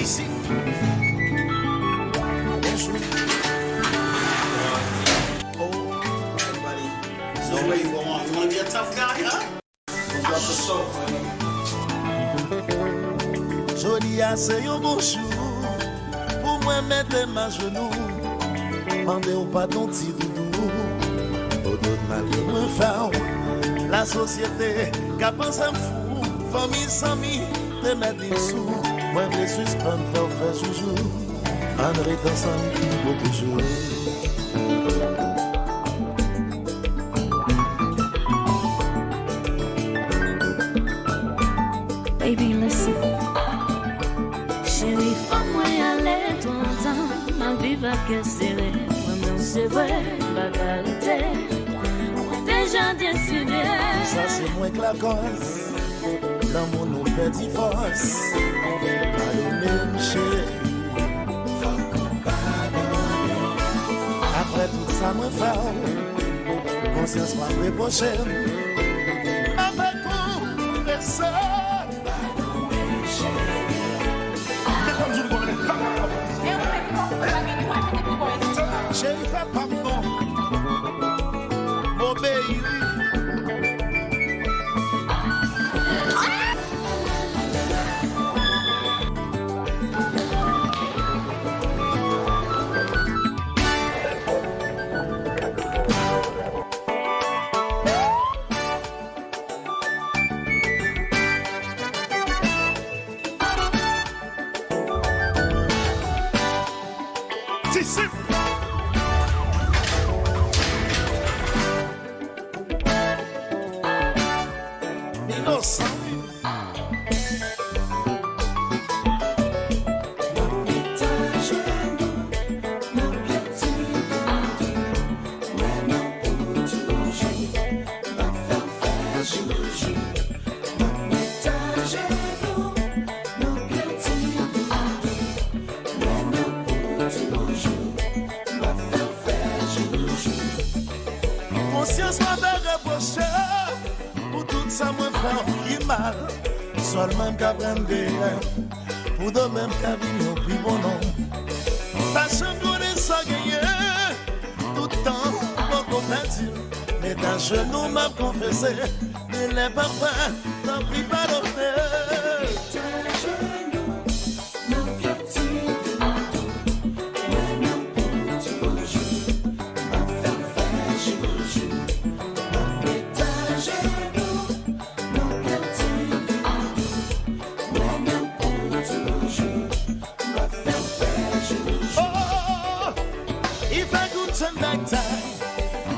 Ici. Bonjour. Oh, everybody. So where you going? You want to be a tough guy, huh? We'll drop the soap, man. Joli assez un bonjour. Pour moi mettre ma genou. Mandez au pardon petit doudou. Au dos de ma vie me fait. La société qui pense à fou. Famille sans mi. De mettre des sous. Moi je suis suspendre faire joujou. André ensemble pour toujours. Baby, listen. Chérie, faut-moi y aller tout le temps. Ma vie va casser. Moi-même, c'est vrai, bagarité. Déjà décidé. Ça, c'est moins que la cause. L'amour nous fait divorce. Pardonnez-moi, chérie. Après tout ça, moi, fait. Conscience m'a reproché. Avec vous, personne. Chérie, fais pas bon. M'obéir. Conscience m'a fait reprocher. Pour tout ça, moi, faire qui mal. Seulement qu'à prendre des rêves. Pour de même qu'à venir au plus bon nom. Ta chambre de ça gagné. Tout le temps, mon compagnie. Mais ta genou m'a confessé. Ne l'ai pas fait, t'en prie pas l'honneur.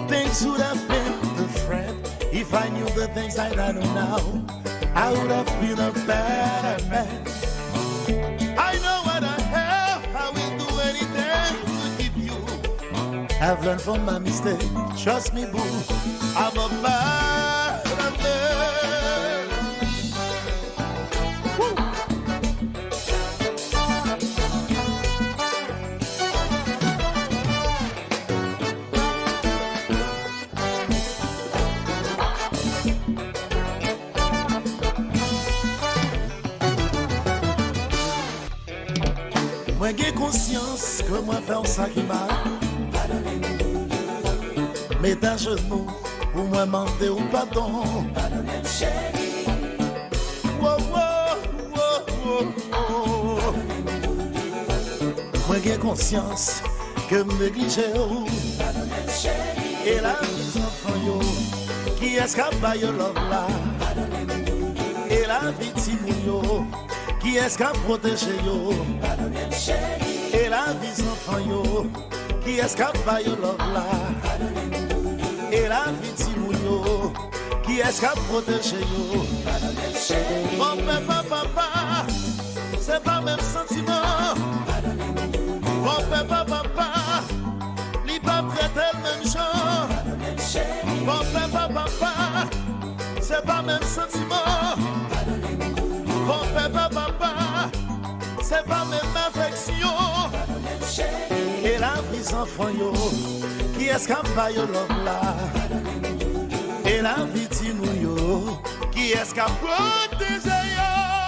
Things would have been different if I knew the things I know now. I would have been a better man. I know what I have. I will do anything to keep you. I've learned from my mistake. Trust me, boo. I'm a better man. Woo. Moi j'ai conscience que moi faire ça qui m'a. Mets ta genou pour moi demander ou pardon. Wow, wow, wow, wow. Moi j'ai conscience que me négliger. Et la vie enfant yo, qui escape yo love là. Et la victime yo, qui escape protéger yo. Et la vie enfant yo, qui escape yo love là. Et la victime yo, qui escape protéger yo. Mon papa, c'est pas même sentiment. Mon papa, li pas prêter le même genre. Mon papa, c'est pas même sentiment. Mon papa, c'est pas même affection. Et la vie enfant yo, qui escape yo love là. Et la victime yo, qui escape protéger yo.